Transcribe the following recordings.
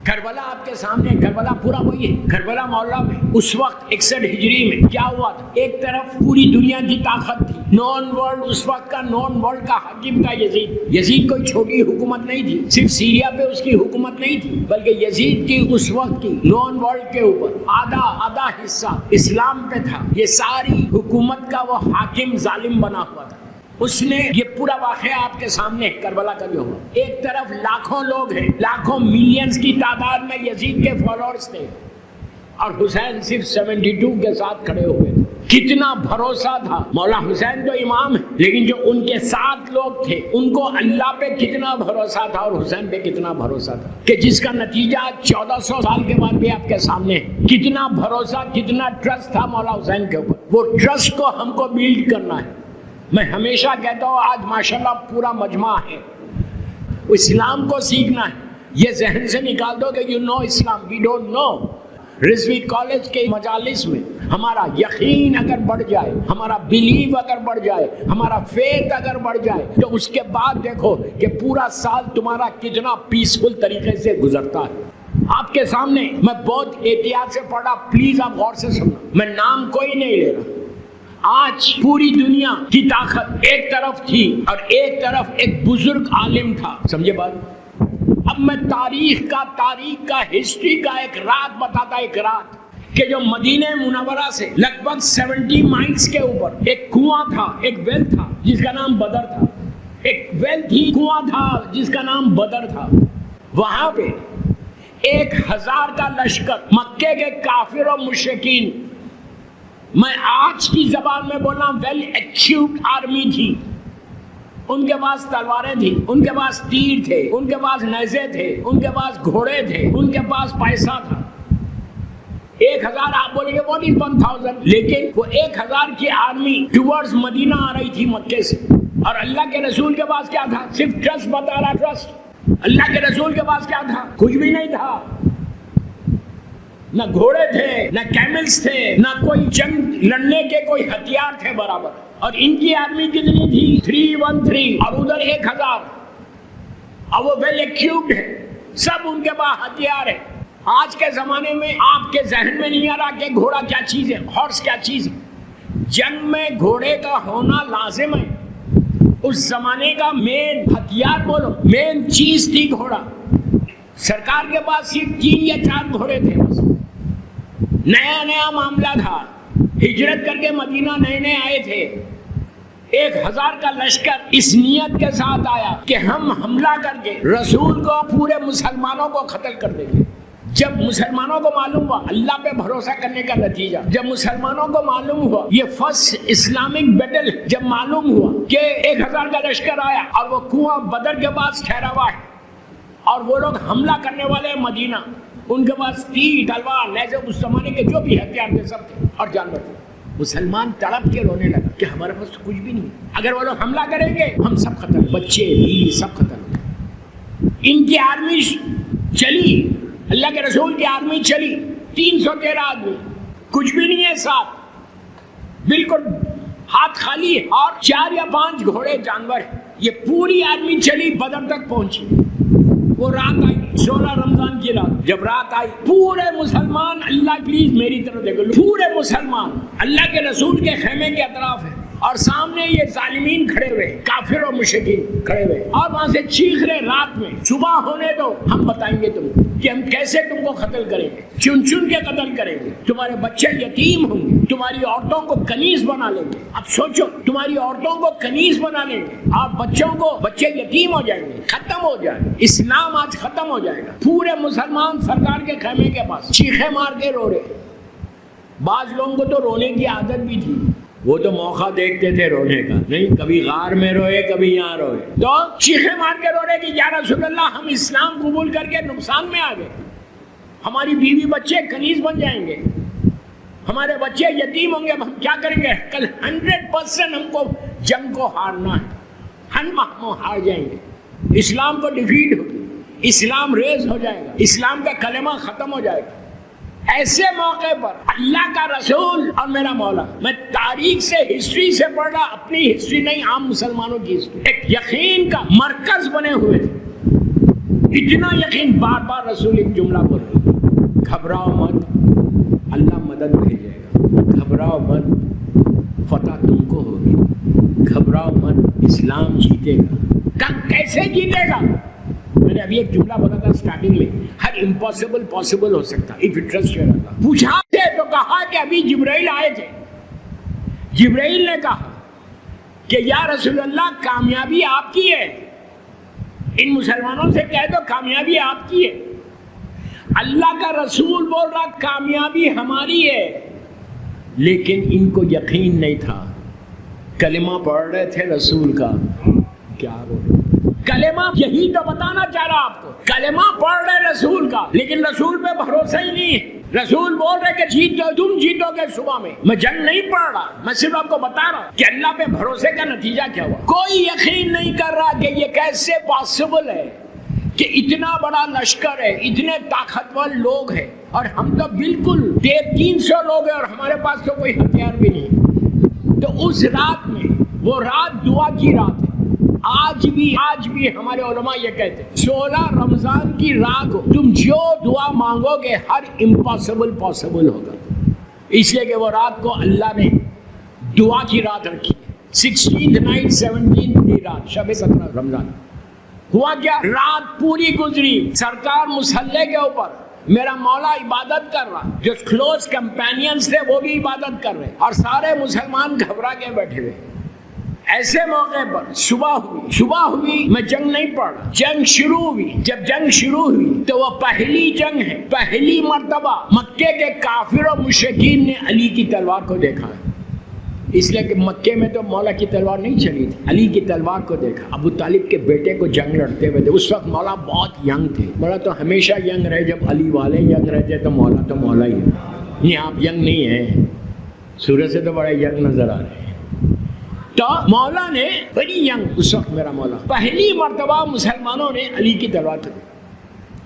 کربلا آپ کے سامنے، کربلا پورا وہی ہے۔ کربلا محلہ میں اس وقت 61 ہجری میں کیا ہوا تھا؟ ایک طرف پوری دنیا کی طاقت تھی، نون ورلڈ، اس وقت کا نون ورلڈ کا حاکم تھا یزید۔ یزید کوئی چھوٹی حکومت نہیں تھی، صرف سیریا پہ اس کی حکومت نہیں تھی، بلکہ یزید کی اس وقت کی نون ورلڈ کے اوپر آدھا حصہ اسلام پہ تھا۔ یہ ساری حکومت کا وہ حاکم ظالم بنا ہوا تھا۔ اس نے یہ پورا واقعہ آپ کے سامنے کربلا کا جو ہوا، ایک طرف لاکھوں لوگ ہیں، لاکھوں ملینز کی تعداد میں یزید کے فالوورز تھے، اور حسین صرف 72 کے ساتھ کھڑے ہوئے تھے۔ کتنا بھروسہ تھا! مولا حسین تو امام ہے، لیکن جو ان کے ساتھ لوگ تھے ان کو اللہ پہ کتنا بھروسہ تھا اور حسین پہ کتنا بھروسہ تھا، کہ جس کا نتیجہ 1400 سال کے بعد بھی آپ کے سامنے ہے۔ کتنا بھروسہ، کتنا ٹرسٹ تھا مولا حسین کے اوپر۔ وہ ٹرسٹ کو ہم کو بیلڈ کرنا ہے۔ میں ہمیشہ کہتا ہوں، آج ماشاءاللہ پورا مجمع ہے، اسلام کو سیکھنا ہے۔ یہ ذہن سے نکال دو کہ یو نو اسلام، we don't know. Rizvi college کے مجالس میں ہمارا یقین اگر بڑھ جائے، ہمارا بلیو اگر بڑھ جائے، ہمارا فیتھ اگر بڑھ جائے، تو اس کے بعد دیکھو کہ پورا سال تمہارا کتنا پیسفل طریقے سے گزرتا ہے۔ آپ کے سامنے میں بہت احتیاط سے پڑھا، پلیز آپ غور سے سننا، میں نام کوئی نہیں لے رہا۔ آج پوری دنیا کی طاقت ایک طرف تھی اور ایک طرف ایک بزرگ عالم تھا، سمجھے بات؟ اب میں تاریخ کا ہسٹری کا ایک رات بتاتا، ایک رات کہ جو مدینہ منورہ سے لگ بھگ 70 مائلز کے اوپر ایک کنواں تھا، ایک ویل تھا جس کا نام بدر تھا، ایک ویل تھی، کنواں تھا جس کا نام بدر تھا۔ وہاں پہ 1000 کا لشکر مکے کے کافر و مشرکین، میں آج کی زبان میں بولنا، ویل ایکوپڈ آرمی تھی۔ ان کے پاس تلواریں تھیں، ان کے پاس تیر تھے، ان کے پاس نیزے تھے، ان کے پاس گھوڑے تھے، ان کے پاس پیسہ تھا۔ 1000 آپ بولیں گے what is 1000، لیکن وہ 1000 کی آرمی ٹورڈز مدینہ آ رہی تھی مکے سے، اور اللہ کے رسول کے پاس کیا تھا؟ صرف ٹرسٹ بتا رہا، ٹرسٹ۔ اللہ کے رسول کے پاس کیا تھا؟ کچھ بھی نہیں تھا، نہ گھوڑے تھے، نہ کیملز تھے، نہ کوئی جنگ لڑنے کے کوئی ہتھیار تھے برابر۔ اور ان کی آرمی کتنی تھی؟ 313، اور ادھر 1000، اور وہ ویل ایکوپڈ ہے، سب ان کے پاس ہتھیار ہے۔ آج کے زمانے میں آپ کے ذہن میں نہیں آ رہا کہ گھوڑا کیا چیز ہے، ہارس کیا چیز ہے۔ جنگ میں گھوڑے کا ہونا لازم ہے۔ اس زمانے کا مین ہتھیار بولو، مین چیز تھی گھوڑا۔ سرکار کے پاس صرف 3 یا 4 گھوڑے تھے، بس۔ نیا معاملہ تھا، ہجرت کر کے مدینہ نئے آئے تھے۔ 1000 کا لشکر اس نیت کے ساتھ آیا کہ ہم حملہ کر کے رسول کو، پورے مسلمانوں کو قتل کر دیں گے۔ جب مسلمانوں کو معلوم ہوا، اللہ پہ بھروسہ کرنے کا نتیجہ، جب مسلمانوں کو معلوم ہوا یہ فرسٹ اسلامک بیٹل، جب معلوم ہوا کہ 1000 کا لشکر آیا اور وہ کنواں بدر کے پاس ٹھہرا ہوا ہے، اور وہ لوگ حملہ کرنے والے ہیں مدینہ، ان کے پاس تیر، تلوار، نیزے، اس زمانے کے جو بھی ہتھیار تھے سب تھے، اور جانور تھے۔ مسلمان تڑپ کے رونے لگا کہ ہمارے پاس کچھ بھی نہیں، اگر وہ لوگ حملہ کریں گے ہم سب ختم، بچے بیوی سب ختم۔ ان کی آرمی چلی، اللہ کے رسول کی آرمی چلی، 313 آدمی، کچھ بھی نہیں ہے ساتھ، بالکل ہاتھ خالی ہے، اور 4 یا 5 گھوڑے، جانور۔ یہ پوری آرمی چلی، بدر تک پہنچی۔ وہ رات آئی، 16 رمضان کی رات، جب رات آئی، پورے مسلمان، اللہ پلیز میری طرف دیکھو، پورے مسلمان اللہ کے رسول کے خیمے کے اطراف ہیں، اور سامنے یہ ظالمین کھڑے ہوئے، کافر و مشرکین کھڑے ہوئے، اور وہاں سے چیخ رہے، رات میں صبح ہونے دو، ہم بتائیں گے تم کو کہ ہم کیسے تم کو قتل کریں گے، چن چن کے قتل کریں گے، تمہارے بچے یتیم ہوں گے، تمہاری عورتوں کو کنیز بنا لیں گے۔ اب سوچو، تمہاری عورتوں کو کنیز بنا لیں گے، آپ بچے یتیم ہو جائیں گے، ختم ہو جائے گا اسلام، آج ختم ہو جائے گا۔ پورے مسلمان سرکار کے خیمے کے پاس چیخے مار کے رو رہے۔ بعض لوگوں کو تو رونے کی عادت بھی تھی، وہ تو موقع دیکھتے تھے رونے کا، نہیں کبھی غار میں روئے، کبھی یہاں روئے، تو چیخے مار کے رو رہے کہ یا رسول اللہ، ہم اسلام قبول کر کے نقصان میں آ گئے، ہماری بیوی بچے کنیز بن جائیں گے، ہمارے بچے یتیم ہوں گے، ہم کیا کریں گے؟ کل 100% ہم کو جنگ کو ہارنا ہے، ہم ہار جائیں گے، اسلام کو ڈیفیٹ ہوگی، اسلام ریز ہو جائے گا، اسلام کا کلمہ ختم ہو جائے گا۔ ایسے موقع پر اللہ کا رسول اور میرا مولا، میں تاریخ سے، ہسٹری سے پڑھ رہا، اپنی ہسٹری نہیں، عام مسلمانوں کی ہسٹری، ایک یقین کا مرکز بنے ہوئے تھے، اتنا یقین. بار بار رسول ایک جملہ بول رہے, گھبراؤ مت, اللہ مدد بھیجے گا, گھبراؤ مت, فتح تم کو ہوگی, گھبراؤ مت, اسلام جیتے گا. کیسے جیتے گا؟ میں نے ابھی ایک جملہ بولا تھا اسٹارٹنگ میں, ہر امپاسبل پاسبل ہو سکتا ہے if you trust your Allah. پوچھا تو کہا کہ ابھی جبرائیل آئے تھے, جبرائیل نے کہا کہ یا رسول اللہ کامیابی آپ کی ہے, ان مسلمانوں سے کہہ دو کامیابی آپ کی ہے. اللہ کا رسول بول رہا کامیابی ہماری ہے, لیکن ان کو یقین نہیں تھا. کلمہ پڑھ رہے تھے رسول کا, کیا بول کلمہ, یہی تو بتانا چاہ رہا آپ کو, کلمہ پڑھ رہے رسول کا, لیکن رسول پہ بھروسہ ہی نہیں ہے. رسول بول رہے کہ جیتو, تم جیتو گے صبح میں. میں جنگ نہیں پڑھ رہا, میں صرف آپ کو بتا رہا کہ اللہ پہ بھروسے کا نتیجہ کیا ہوا. کوئی یقین نہیں کر رہا کہ یہ کیسے پاسبل ہے کہ اتنا بڑا لشکر ہے, اتنے طاقتور لوگ ہیں, اور ہم تو بالکل 300 لوگ ہیں اور ہمارے پاس تو کوئی ہتھیار بھی نہیں. تو اس رات میں, وہ رات دعا کی رات ہے. آج بھی ہمارے علماء یہ کہتے ہیں 16 رمضان کی رات کو تم جو دعا مانگو گے ہر امپاسبل پاسبل ہوگا. اس لیے کہ وہ رات کو اللہ نے دعا کی رات رکھی. 16th night 17th کی رات, شب 17 رمضان. ہوا کیا, رات پوری گزری, سرکار مصلی کے اوپر, میرا مولا عبادت کر رہا, جو کلوز کمپینینز تھے وہ بھی عبادت کر رہے, اور سارے مسلمان گھبرا کے بیٹھے ہوئے. ایسے موقع پر صبح ہوئی, میں جنگ نہیں پڑھ رہا, جنگ شروع ہوئی. جب جنگ شروع ہوئی تو وہ پہلی جنگ ہے, پہلی مرتبہ مکے کے کافر و مشرکین نے علی کی تلوار کو دیکھا ہے. اس لیے کہ مکے میں تو مولا کی تلوار نہیں چلی تھی, علی کی تلوار کو دیکھا. ابو طالب کے بیٹے کو جنگ لڑتے ہوئے تھے, اس وقت مولا بہت ینگ تھے. مولا تو ہمیشہ ینگ رہے, جب علی والے ینگ رہتے تو مولا ہی ہے. نہیں, آپ ینگ نہیں ہیں, سورج سے تو بڑے ینگ نظر آ رہے ہیں. تو مولا نے بڑی ینگ, اس وقت میرا مولا پہلی مرتبہ مسلمانوں نے علی کی تلوار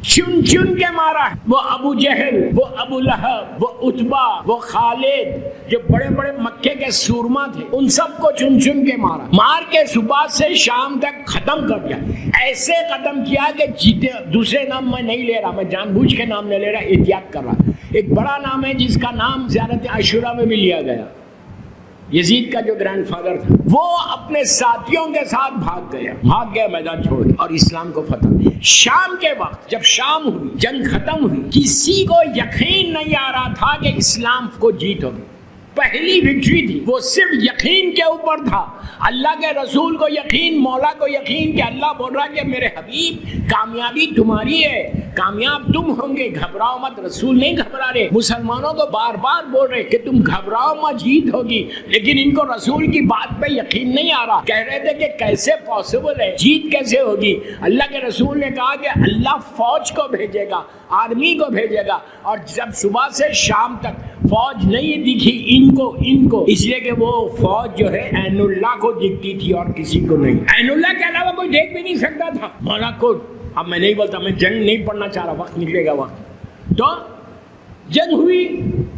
چن کے مارا. وہ ابو جہل, وہ ابو لہب, وہ عتبہ, وہ خالد, جو بڑے بڑے مکے کے سورما تھے, ان سب کو چن کے مارا. مار کے صبح سے شام تک ختم کر دیا. ایسے ختم کیا کہ جیتے. دوسرے نام میں نہیں لے رہا, میں جان بوجھ کے نام نہیں لے رہا, احتیاط کر رہا. ایک بڑا نام ہے جس کا نام زیارت عاشورہ میں بھی لیا گیا. یزید کا جو گرینڈ فادر تھا, وہ اپنے ساتھیوں کے ساتھ بھاگ گیا میدان چھوڑ کے, اور اسلام کو فتح. شام کے وقت جب شام ہوئی, جنگ ختم ہوئی, کسی کو یقین نہیں آ رہا تھا کہ اسلام کو جیت ہوگی. پہلی وکٹری تھی, وہ صرف یقین کے اوپر تھا. اللہ کے رسول کو یقین, مولا کو یقین کہ اللہ بول رہا کہ میرے حبیب کامیابی تمہاری ہے, کامیاب تم ہوں گے, گھبراؤ مت. رسول نہیں گھبرا رہے, مسلمانوں کو بار بار بول رہے کہ تم گھبراؤ مت, جیت ہوگی. لیکن ان کو رسول کی بات پہ یقین نہیں آ رہا. کہہ رہے تھے کہ کیسے پاسبل ہے, جیت کیسے ہوگی. اللہ کے رسول نے کہا کہ اللہ فوج کو بھیجے گا, آرمی کو بھیجے گا. اور جب صبح سے شام تک فوج نہیں دکھی ان کو, اس لیے کہ وہ فوج جو ہے عین اللہ کو دکھتی تھی اور کسی کو نہیں. عین اللہ کے علاوہ کوئی دیکھ بھی نہیں سکتا تھا مولا کو. اب میں نہیں بولتا, میں جنگ نہیں پڑھنا چاہ رہا, وقت نکلے گا وقت. تو جنگ ہوئی,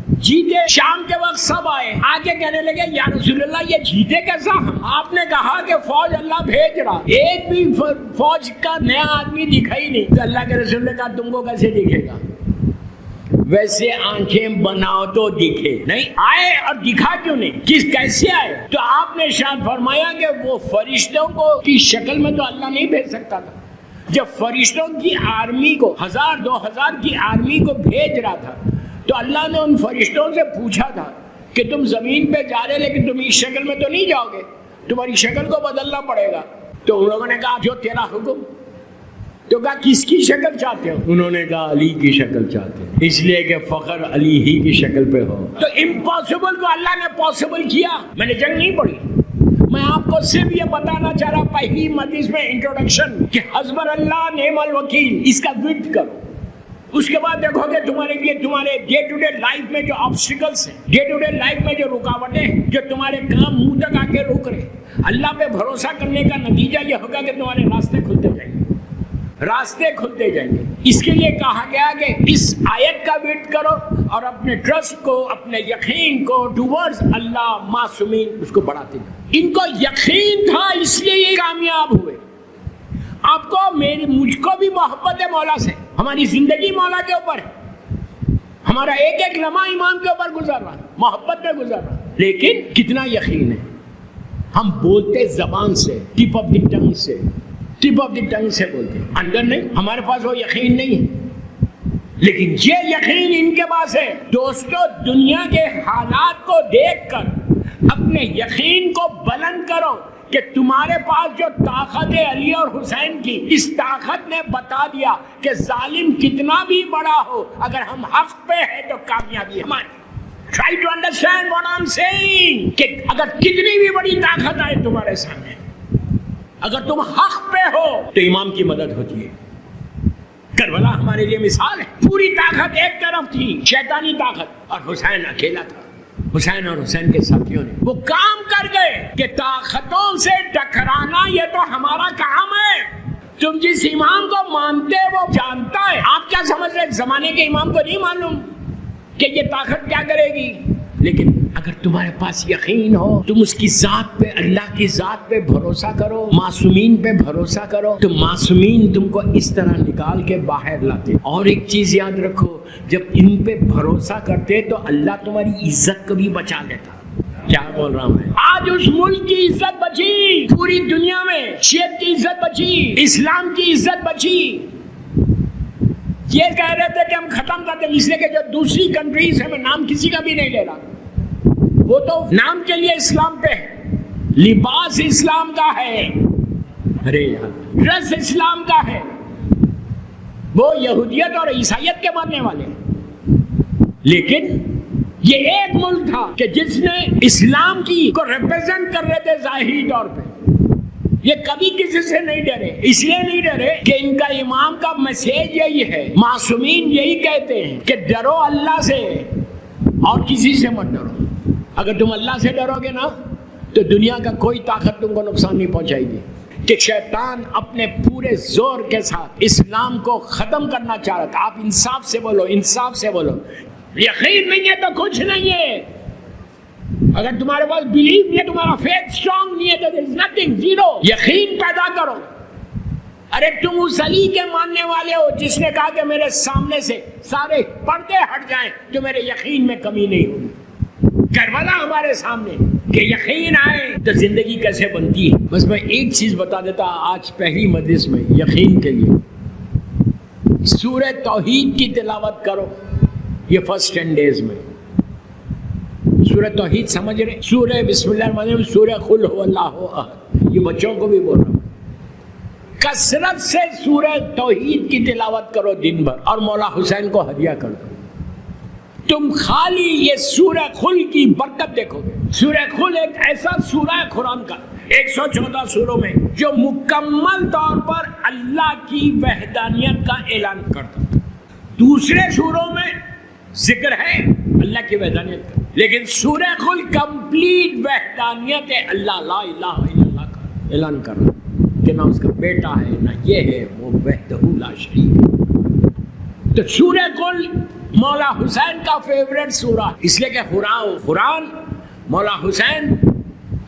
جیتے. شام کے وقت سب آئے, آگے کہنے لگے یا رسول اللہ یہ جیتے کیسا ہم؟ آپ نے کہا کہ فوج اللہ بھیج رہا, ایک بھی فوج کا نیا آدمی دکھا ہی نہیں. تو اللہ کے رسول نے کہا تم کو کیسے دکھے گا, ویسے آنکھیں بناؤ تو دکھے. نہیں آئے, اور دکھا کیوں نہیں, کیسے آئے؟ تو آپ نے ارشاد فرمایا کہ وہ فرشتوں کو کی شکل میں تو اللہ نہیں بھیج سکتا تھا. جب فرشتوں کی آرمی کو 1000-2000 کی آرمی کو بھیج رہا تھا, تو اللہ نے ان فرشتوں سے پوچھا تھا کہ تم زمین پہ جا رہے, لیکن تم اس شکل میں تو نہیں جاؤ گے, تمہاری شکل کو بدلنا پڑے گا. تو ان لوگوں نے کہا جو تیرا حکم. تو کہا کس کی شکل چاہتے ہو؟ انہوں نے کہا علی کی شکل چاہتے ہیں, اس لیے کہ فخر علی ہی کی شکل پہ ہو. تو امپاسبل کو اللہ نے پاسبل کیا. میں نے جنگ نہیں پڑھی, میں آپ کو صرف یہ بتانا چاہ رہا پہلی مجلس میں انٹروڈکشن کہ حسبنا اللہ نعم الوکیل, اس کا ورد کرو. اس کے بعد دیکھو گے تمہارے لیے تمہارے ڈے ٹو ڈے لائف میں جو آبسٹیکلس ہیں, ڈے ٹو ڈے لائف میں جو رکاوٹیں ہیں, جو تمہارے کام منہ تک آ کے روک رہے, اللہ پہ بھروسہ کرنے کا نتیجہ یہ ہوگا کہ تمہارے راستے کھلتے جائیں گے, راستے کھلتے جائیں گے. اس کے لیے کہا گیا کہ اس آیت کا ویٹ کرو اور اپنے ٹرسٹ کو, اپنے یقین کو ٹوورڈز اللہ معصومین اس کو بڑھاتے جائیں. ان کو یقین تھا اس لیے یہ کامیاب ہوئے. آپ کو مجھ کو بھی محبت ہے مولا سے. ہماری زندگی مولا کے اوپر ہے, ہمارا ایک ایک لمحہ امام کے اوپر گزر رہا ہے, محبت میں گزر رہا ہے. لیکن کتنا یقین ہے؟ ہم بولتے زبان سے, ٹپ آف دی ٹنگ سے, ٹپ آف دی ٹنگ سے بولتے, اندر نہیں. ہمارے پاس وہ یقین نہیں ہے. لیکن یہ یقین ان کے پاس ہے. دوستو, دنیا کے حالات کو دیکھ کر اپنے یقین کو بلند کرو کہ تمہارے پاس جو طاقت ہے علی اور حسین کی, اس طاقت نے بتا دیا کہ ظالم کتنا بھی بڑا ہو, اگر ہم حق پہ ہیں تو کامیابی ہماری. Try to understand what I'm saying. کہ اگر کتنی بھی بڑی طاقت آئے تمہارے سامنے, اگر تم حق پہ ہو تو امام کی مدد ہوتی ہے. کربلا ہمارے لیے مثال ہے. پوری طاقت ایک طرف تھی, شیطانی طاقت, اور حسین اکیلا تھا. حسین اور حسین کے ساتھیوں نے وہ کام کر گئے کہ طاقتوں سے ٹکرانا یہ تو ہمارا کام ہے. تم جس امام کو مانتے وہ جانتا ہے. آپ کیا سمجھ رہے, زمانے کے امام کو نہیں معلوم کہ یہ طاقت کیا کرے گی؟ لیکن اگر تمہارے پاس یقین ہو, تم اس کی ذات پہ, اللہ کی ذات پہ بھروسہ کرو, معصومین پہ بھروسہ کرو, تو معصومین تم کو اس طرح نکال کے باہر لاتے. اور ایک چیز یاد رکھو, جب ان پہ بھروسہ کرتے تو اللہ تمہاری عزت کو بھی بچا لیتا. کیا بول رہا ہوں میں؟ آج اس ملک کی عزت بچی, پوری دنیا میں شیعت کی عزت بچی, اسلام کی عزت بچی. یہ کہہ رہے تھے کہ ہم ختم کرتے ہیں, اس لیے کہ جو دوسری کنٹریز ہیں, میں نام کسی کا بھی نہیں لے رہا, وہ تو نام کے لیے اسلام پہ ہے, لباس اسلام کا ہے, ارے یار ڈریس اسلام کا ہے, وہ یہودیت اور عیسائیت کے ماننے والے ہیں. لیکن یہ ایک ملک تھا کہ جس نے اسلام کی کو ریپرزینٹ کر رہے تھے ظاہری طور پہ. یہ کبھی کسی سے نہیں ڈرے, اس لیے نہیں ڈرے کہ ان کا امام کا میسیج یہی ہے, معصومین یہی کہتے ہیں کہ ڈرو اللہ سے اور کسی سے مت ڈرو. اگر تم اللہ سے ڈرو گے نا تو دنیا کا کوئی طاقت تم کو نقصان نہیں پہنچائے گی. کہ شیطان اپنے پورے زور کے ساتھ اسلام کو ختم کرنا چاہ رہا تھا. آپ انصاف سے بولو, انصاف سے بولو. یقین نہیں ہے تو کچھ نہیں ہے. اگر تمہارے پاس بلیف نہیں ہے, تمہارا فیتھ اسٹرانگ نہیں ہے, تو there is nothing, zero. یقین پیدا کرو. ارے تم اس علی کے ماننے والے ہو جس نے کہا کہ میرے سامنے سے سارے پردے ہٹ جائیں تو میرے یقین میں کمی نہیں ہوگی. کربلا ہمارے سامنے کہ یقین آئے تو زندگی کیسے بنتی ہے. بس میں ایک چیز بتا دیتا آج پہلی مجلس میں یقین کے لیے. سورہ توحید کی تلاوت کرو یہ فرسٹ 10 days میں. سورہ توحید سمجھ رہے, سورہ بسم اللہ الرحمن الرحیم, سورہ قل هو اللہ احد, یہ بچوں کو بھی بول رہا ہوں. کثرت سے سورہ توحید کی تلاوت کرو دن بھر, اور مولا حسین کو ہدیہ کر دو. تم خالی یہ سورہ قل کی برکت دیکھو گے. سورہ قل ایک ایسا سورہ ہے قرآن کا 114 سوروں میں جو مکمل طور پر اللہ کی وحدانیت کا اعلان کرتا. دوسرے سوروں میں ذکر ہے اللہ کی وحدانیت کا, لیکن سورہ قل کمپلیٹ وحدانیت اللہ لا الہ الا اللہ کا اعلان کر رہا کہ نہ اس کا بیٹا ہے نہ یہ ہے, وہ وحدہ لا شریک ہے. تو سورہ قل مولا حسین کا فیورٹ سورہ, اس لیے کہ قرآن مولا حسین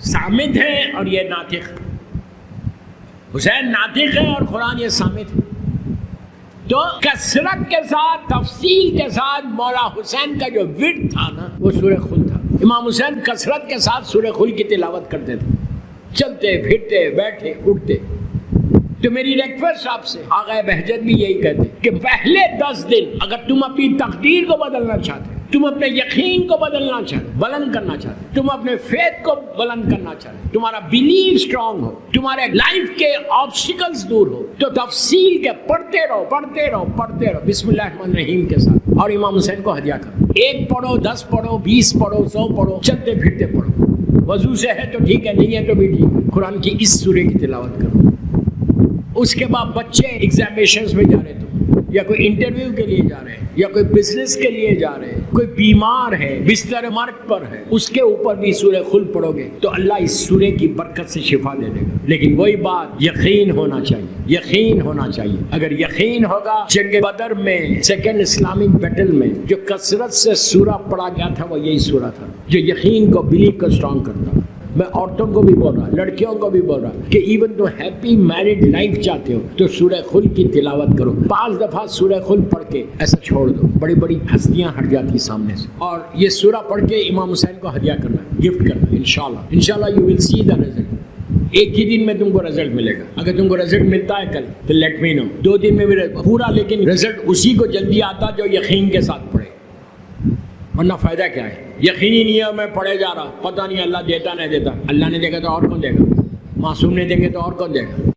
صامت ہے اور یہ ناطق. حسین ناطق ہے اور قرآن یہ صامت ہے. تو کثرت کے ساتھ تفصیل کے ساتھ مولا حسین کا جو ورد تھا نا وہ سورہ قل تھا. امام حسین کثرت کے ساتھ سورہ قل کی تلاوت کرتے تھے, چلتے پھرتے بیٹھے اٹھتے. تو میری ریکویسٹ آپ سے, آقا بہجت بھی یہی کہتے کہ پہلے 10 دن اگر تم اپنی تقدیر کو بدلنا چاہتے, تم اپنے یقین کو بدلنا چاہتے, بلند کرنا چاہتے, تم اپنے فیتھ کو بلند کرنا چاہتے, تمہارا بلیف اسٹرانگ ہو, تمہارے لائف کے آبسٹیکلز دور ہو, تو تفصیل کے پڑھتے رہو پڑھتے رہو پڑھتے رہو بسم اللہ الرحمن الرحیم کے ساتھ, اور امام حسین کو ہدیہ کرو. 1 پڑھو, 10 پڑھو, 20 پڑھو, 100 پڑھو, چلتے پھرتے پڑھو. وضو سے ہے تو ٹھیک ہے, نہیں ہے تو بھی ٹھیک ہے. قرآن کی اس سورے کی تلاوت کرو. اس کے بعد بچے ایگزامینیشنز میں جا رہے تو, یا کوئی انٹرویو کے لیے جا رہے ہیں, یا کوئی بزنس کے لیے جا رہے ہیں, کوئی بیمار ہے, بستر مرگ پر ہے, اس کے اوپر بھی سورہ قل پڑھو گے تو اللہ اس سورے کی برکت سے شفا دے دے گا. لیکن وہی بات, یقین ہونا چاہیے, یقین ہونا چاہیے. اگر یقین ہوگا, جنگ بدر میں سیکنڈ اسلامک بیٹل میں جو کثرت سے سورہ پڑھا گیا تھا وہ یہی سورہ تھا جو یقین کو, بلیف کو اسٹرانگ کرتا. میں عورتوں کو بھی بول رہا، لڑکیوں کو بھی بول رہا کہ ایون تو ہیپی میرڈ لائف چاہتے ہو تو سورہ خلق کی تلاوت کرو، 5 دفعہ سورہ خلق پڑھ کے ایسا چھوڑ دو، بڑی بڑی ہستیاں ہٹ جاتی سامنے سے، اور یہ سورہ پڑھ کے امام حسین کو ہدیہ کرنا، گفٹ کرنا، انشاءاللہ you will C the result. ایک ہی دن میں تم کو رزلٹ ملے گا. اگر تم کو رزلٹ ملتا ہے کل تو لیٹ می نو. 2 دن میں بھی پورا، لیکن رزلٹ اسی کو جلدی آتا جو یقین کے ساتھ پڑھے، ورنہ فائدہ کیا ہے؟ یقین ہی نہیں ہے، میں پڑھے جا رہا، پتہ نہیں اللہ دیتا نہیں دیتا. اللہ نے دے گا تو اور کون دے گا؟ معصوم نے دیں گے تو اور کون دے گا؟